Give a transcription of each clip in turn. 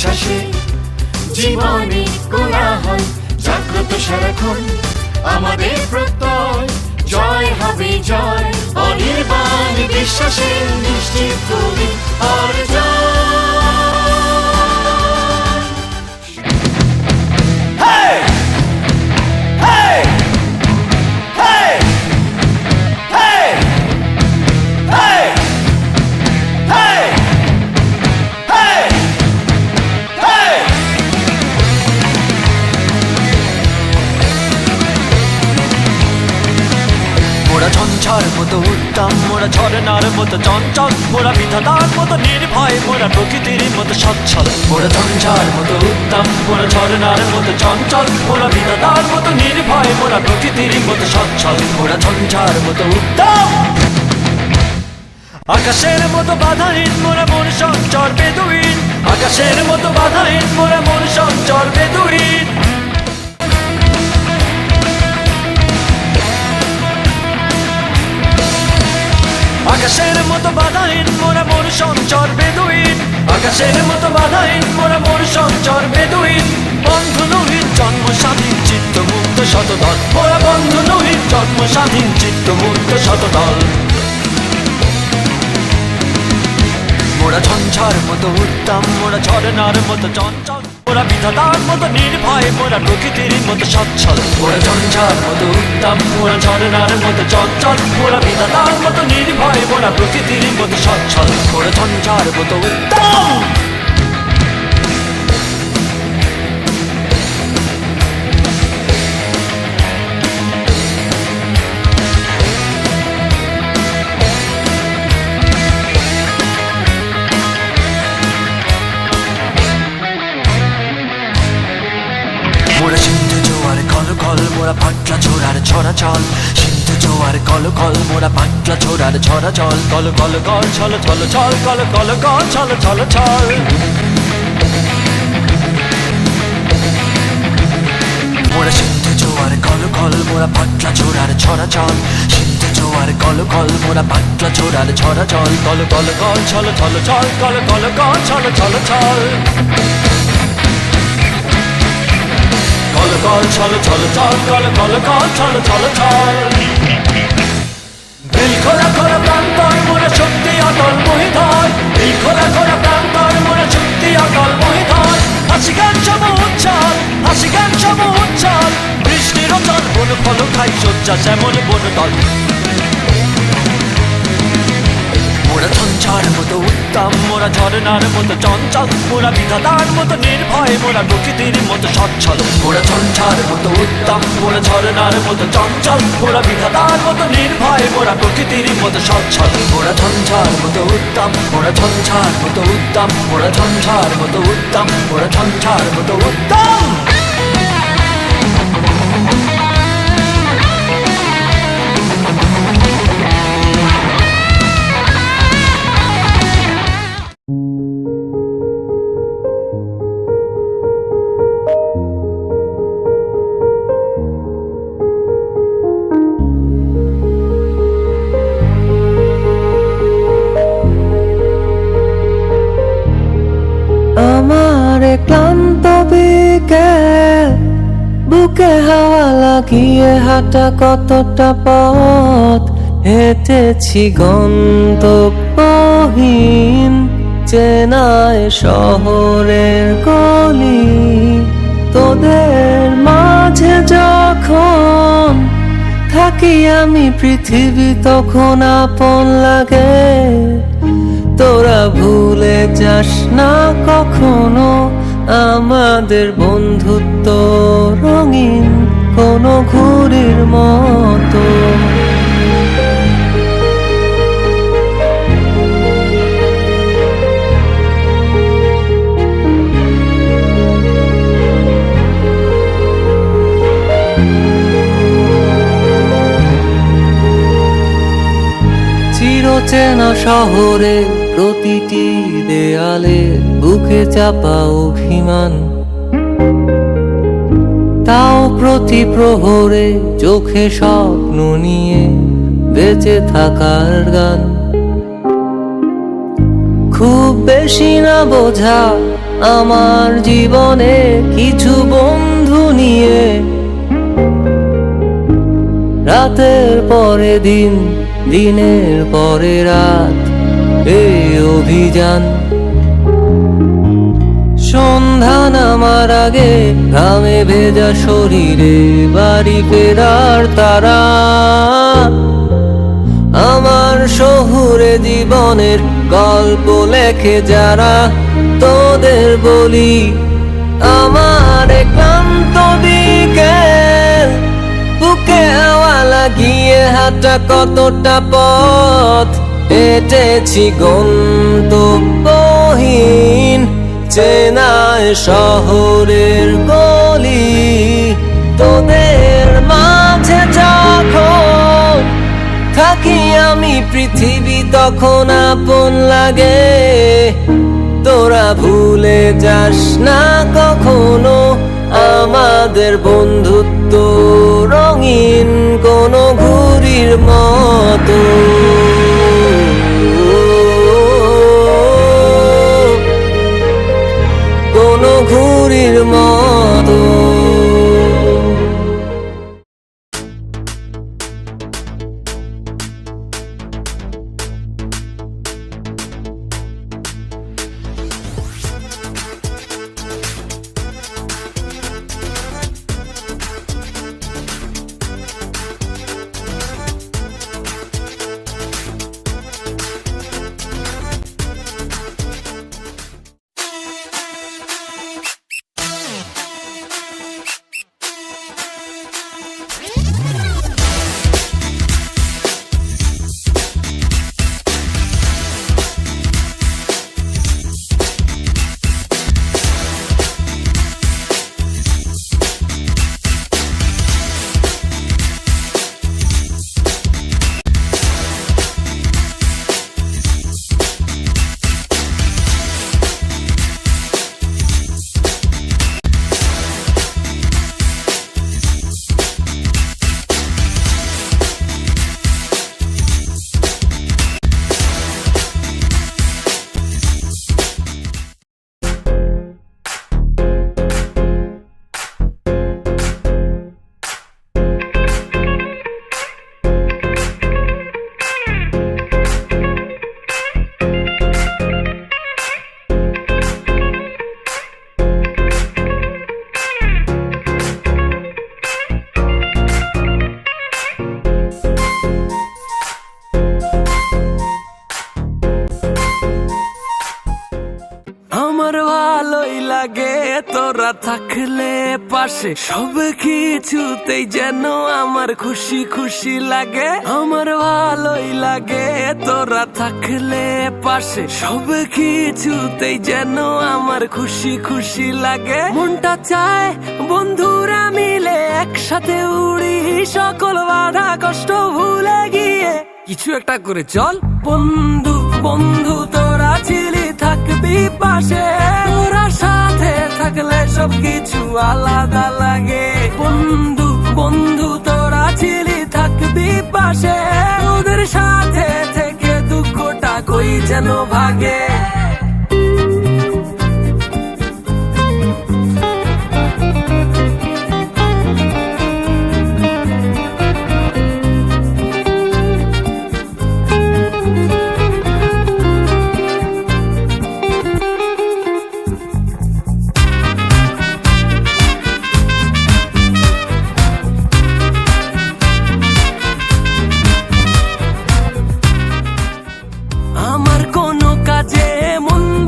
উচ্ছ্বাসে জীবনে কোলাহল জাগ্রত সারাক্ষণ আমাদের প্রত্যয় জয় হবে জয় অনির্বাণ বিশ্বাসে নিশ্চিত করি আর মোরা ঝঞ্ঝার মতো উত্তম মোরা ঝরনার মতো চঞ্চল মোরা বিধাতার মতো নির্ভয় মোরা প্রকৃতির মতো সচ্ছল মোরা ঝঞ্ঝার মতো উত্তম মোরা ঝরনার মতো চঞ্চল মোরা বিধাতার মতো নির্ভয় মোরা প্রকৃতির মতো সচ্ছল মোরা ঝঞ্ঝার মতো উত্তম আকাশের মতো বাধাহীন মোরা মন সঞ্চর বেদুইন আকাশের মতো বাধাহীন মোরা মন সঞ্চর বেদুইন আকাশের মতো বাধাহীন মোরা মন সঞ্চর বেদুইন আকাশের মতো বাধাহীন মোরা মন সঞ্চর বেদুইন বন্ধু নহিত জন্ম স্বাধীন চিত্ত মুক্ত শতদল মোরা বন্ধু নহিত জন্ম স্বাধীন চিত্ত মুক্ত শতদল মোরা ঝঞ্ঝার মতো উত্তম মোরা ঝরনার মতো চঞ্চল মোরা বিধাতার মতো নির্ভয় মোরা প্রকৃতির মতো সচ্ছল মোরা ঝঞ্ঝার মতো উত্তম মোরা ঝরনার মতো চঞ্চল মোরা বিধাতার মতো নির্ভয় মোরা প্রকৃতির মতো সচ্ছল মোরা ঝঞ্ঝার মতো উত্তম মোরা সিন্ধু জোয়ার কল কল মোরা পাটলা ছোড়ার ছড়া চল সিন্ধু জোয়ার কল কল মোরা পাটলা ছোড়ার ছড়া চল কল কল কল ছল ছল ছল কল কল কল ছল ছল ছল মোরা সিন্ধু জোয়ার কল কল মোরা পাটলা ছোড়ার ছড়া চল সিন্ধু জোয়ার কল কল মোরা পাটলা ছোড়ার ছড়া চল কল কল কল ছল ছল ছল কল কল কল ছল ছল ছল কল কল ছল ছল ছল কল কল কল ছল ছল ছল দিল খোলা খোলা প্রান্তর মোরা শক্তি অটল মহিধর দিল খোলা খোলা প্রান্তর মোরা শক্তি অটল মহিধর হাসি গান সম উচ্ছল হাসি গান সম উচ্ছল বৃষ্টির অচল বন ফল খাই শয্যা শ্যামল বন তল মোরা ঝঞ্ঝার মতো উত্তম মোরা ঝরনার মতো চঞ্চল মোরা বিধাতার মতো নির্ভয় মোরা প্রকৃতির মতো সচ্ছল মোরা ঝঞ্ঝার মতো উত্তম মোরা ঝরনার মতো চঞ্চল মোরা বিধাতার মতো নির্ভয় মোরা প্রকৃতির মতো সচ্ছল মোরা ঝঞ্ঝার মতো উত্তম মোরা ঝঞ্ঝার মতো উত্তম মোরা ঝঞ্ঝার মতো উত্তম মোরা ঝঞ্ঝার মতো উত্তম আমার ক্লান্ত বিকেল বুকে হাওয়া লাগিয়ে হাঁটা কতটা পথ হেঁটেছি গন্তব্যহীন চেনায় শহরের গলি তোদের মাঝে যখন থাকি আমি পৃথিবী তখন আপন লাগে তোরা ভুলে যাস না কখনো আমাদের বন্ধুত্ব রঙিন কোনো ঘুড়ির মতো চিরচেনা শহরে প্রতিটি দেয়ালে বুকে চাপা অভিমান তাও প্রতি প্রহরে চোখে স্বপ্ন নিয়ে বেঁচে থাকার গান খুব বেশি না বোঝা আমার জীবনে কিছু বন্ধু নিয়ে রাতের পরে দিন, দিনের পরে রাত, এই অভিযান। সন্ধ্যা নামার আগে ঘামে ভেজা শরীরে বাড়ি ফেরার তারা, আমার শহুরে জীবনের গল্প লেখে যারা, তোদের বলি আমার ক্লান্ত বিকেল, বুকে হাওয়া লাগিয়ে হাঁটা কতটা পথ হেঁটেছি গন্তব্যহীন, চেনায় শহরের গলি। তোদের মাঝে যখন থাকি আমি পৃথিবী তখন আপন লাগে, তোরা ভুলে যাস না কখনো আমাদের বন্ধুত্ব রঙিন কোনো ঘুড়ির মতো। কোনো ঘুড়ির মতো। লাগে তোরা থাকলে পাশে, সব কিছুতেই যেন আমার খুশি খুশি লাগে। আমার ভালোই লাগে তোরা থাকলে পাশে, সব কিছুতেই যেন আমার খুশি খুশি লাগে। মনটা চায় বন্ধুরা মিলে একসাথে উড়ি, সকল বাধা কষ্ট ভুলে গিয়ে কিছু একটা করে চল। বন্ধু বন্ধু তোরা ছিলি থাকবি পাশে, তোরা সাথে থাকলে সব কিছু আলাদা লাগে। বন্ধু বন্ধু তোরা ছিলি থাকবি পাশে, ওদের সাথে থেকে দুঃখটা কই যেন ভাগে।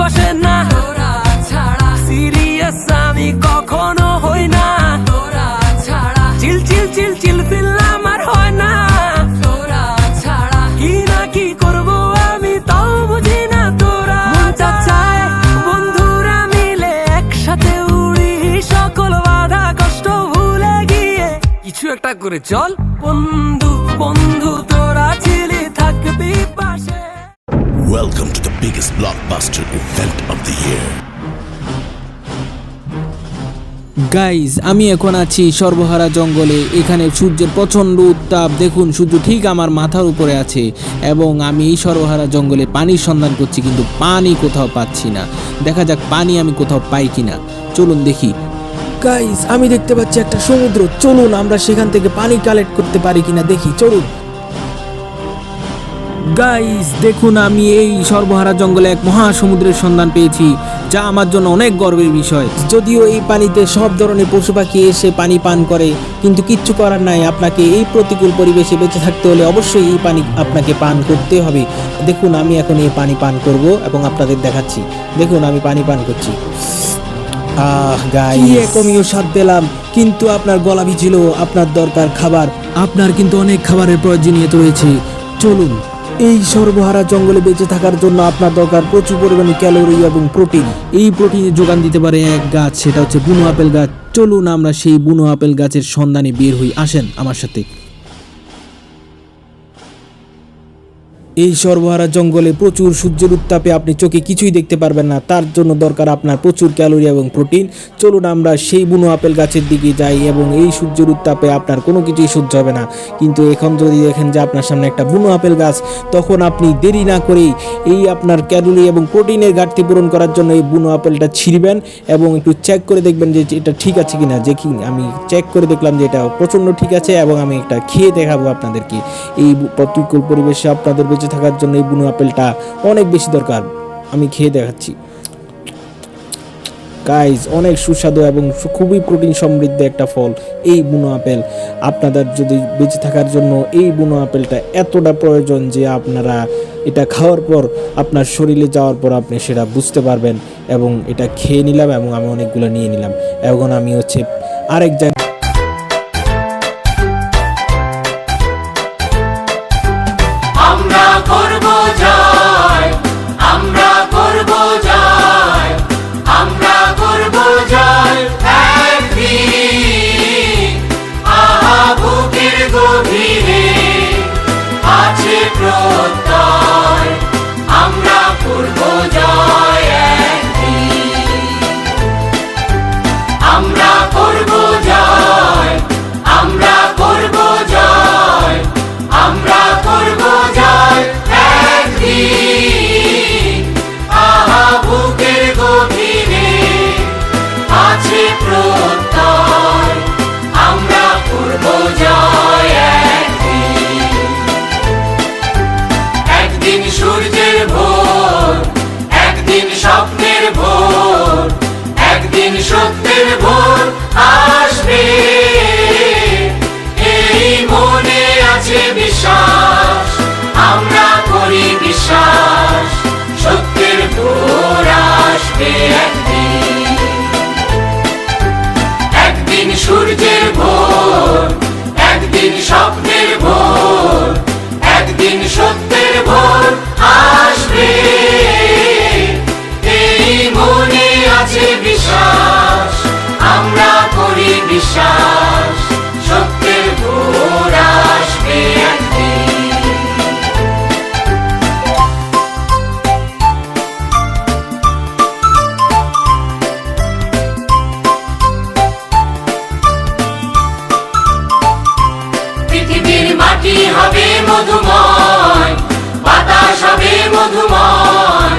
বসে না তোরা ছাড়া, সিরিয়াস আমি কখনো হই না তোরা ছাড়া, চিল চিল চিল চিল ফিল আমার হয় না তোরা ছাড়া। কি না কি করবো আমি তাও বুঝি না তোরা। মনটা চায় বন্ধুরা মিলে একসাথে উড়ি, সকল বাধা কষ্ট ভুলে গিয়ে কিছু একটা করে চল। বন্ধু বন্ধু তোরা ছিলি থাকবি পাশে। Welcome to the biggest blockbuster event of the year. Guys, আমি এখন আছি সর্বহারা জঙ্গলে। এখানে সূর্যের প্রচণ্ড উত্তাপ। দেখুন, সূর্য ঠিক আমার মাথার উপরে আছে এবং আমি এই সর্বহারা জঙ্গলে পানির সন্ধান করছি, কিন্তু পানি কোথাও পাচ্ছি না। দেখা যাক পানি আমি কোথাও পাই কিনা। চলুন দেখি। গাইজ, আমি দেখতে পাচ্ছি একটা সমুদ্র। চলুন আমরা সেখান থেকে পানি কালেক্ট করতে পারি কিনা দেখি। চলুন গাইজ, দেখুন আমি এই সর্বহারা জঙ্গলে এক মহাসমুদ্রের সন্ধান পেয়েছি, যা আমার জন্য অনেক গর্বের বিষয়। যদিও এই পানিতে সব ধরনের পশু পাখি এসে পানি পান করে, কিন্তু কিচ্ছু করার নাই। আপনাকে এই প্রতিকূল পরিবেশে বেঁচে থাকতে হলে অবশ্যই এই পানি আপনাকে পান করতে হবে। দেখুন আমি এখন এই পানি পান করব এবং আপনাদের দেখাচ্ছি। দেখুন আমি পানি পান করছি। গাইস, আমিও স্বাদ পেলাম, কিন্তু আপনার গলা ভিজিল। আপনার দরকার খাবার। আপনার কিন্তু অনেক খাবারের প্রয়োজনীয়তা রয়েছে। চলুন, এই সর্বহারা জঙ্গলে বেঁচে থাকার জন্য আপনার দরকার প্রচুর পরিমাণে ক্যালোরি এবং প্রোটিন। এই প্রোটিনের যোগান দিতে পারে এক গাছ, সেটা হচ্ছে বুনো আপেল গাছ। চলুন আমরা সেই বুনো আপেল গাছের সন্ধানে বের হই। আসেন আমার সাথে। এই সর্বহারা জঙ্গলে প্রচুর সূর্যের উত্তাপে আপনি চোখে কিছুই দেখতে পারবেন না। তার জন্য দরকার আপনার প্রচুর ক্যালোরি এবং প্রোটিন। চলুন আমরা সেই বুনো আপেল গাছের দিকে যাই এবং এই সূর্যের উত্তাপে আপনার কোনো কিছুই সহ্য হবে না। কিন্তু এখন যদি দেখেন যে আপনার সামনে একটা বুনো আপেল গাছ, তখন আপনি দেরি না করেই এই আপনার ক্যালোরি এবং প্রোটিনের ঘাটতি পূরণ করার জন্য এই বুনো আপেলটা ছিঁড়বেন এবং একটু চেক করে দেখবেন যে এটা ঠিক আছে কিনা। যে কি আমি চেক করে দেখলাম যে এটা প্রচণ্ড ঠিক আছে এবং আমি একটা খেয়ে দেখাবো আপনাদেরকে। এই প্রতিকূল পরিবেশে আপনাদের বেঁচে থাকার জন্য এই বুনো আপেলটা অনেক বেশি দরকার। আমি খেয়ে দেখাচ্ছি। গাইজ, অনেক সুস্বাদু এবং খুবই প্রোটিন সমৃদ্ধ একটা ফল এই বুনো আপেল। আপনাদের যদি বেঁচে থাকার জন্য এই বুনো আপেলটা এতটা প্রয়োজন যে আপনারা এটা খাওয়ার পর আপনার শরীরে যাওয়ার পর আপনি সেটা বুঝতে পারবেন। এবং এটা খেয়ে নিলাম এবং আমি অনেকগুলো নিয়ে নিলাম। এখন আমি হচ্ছে আরেক জায়গায় আমরা করব জয়, আমরা করব জয়, আমরা করব জয় একদিন। আহা বুকের গভীরে আছে প্রত্যয়, আমরা করব জয় একদিন। আমরা করব জয়, আমরা করব জয়, আমরা করব জয় একদিন। আহা বুকের গভীরে আছে প্রত্যয়, আমরা করব জয় একদিন। একদিন সূর্যের ভোর, একদিন স্বপ্নের ভোর, একদিন সত্যের ভোর আসবে। এই মনে আছে বিশ্বাস, আমরা করি বিশ্বাস, সত্যের ভোর আসবে একদিন। একদিন সূর্যের ভোর, একদিন স্বপ্নের ভোর, একদিন সত্যের ভোর আসবে। এই মনে আছে বিশ্বাস, আমরা করি বিশ্বাস, সত্যের ভোর আসবে একদিন। পৃথিবীর মাটি হবে মধুময়, বাতাস হবে মধুময়,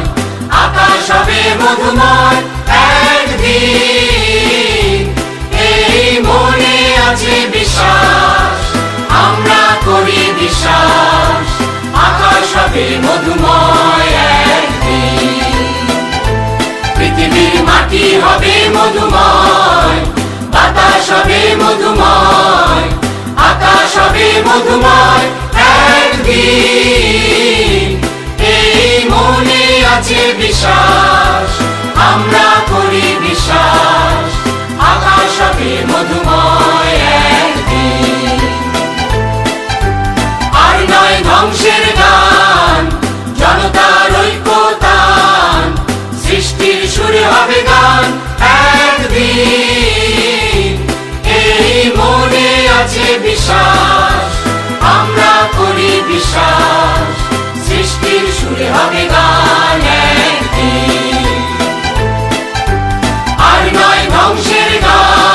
আকাশ হবে মধুময় একদিন। এই মনে আছে বিশ্বাস, আমরা করি বিশ্বাস, আকাশ হবে মধুময় একদিন। পৃথিবীর মাটি হবে মধুময়, বাতাস হবে মধুময়, আকাশ হবে মধুময় একদিন। এই মনে আছে বিশ্বাস, আমরা করি বিশ্বাস, আকাশ হবে মধুময় একদিন। আর নয় ধ্বংসের গান, জনতার ঐক্যতান, সৃষ্টির সুরে হবে গান একদিন। এই মনে আছে বিশ্বাস, আমরা করি বিশ্বাস, সৃষ্টির সুরে হবে গান একদিন। আর নয় ধ্বংসের গান,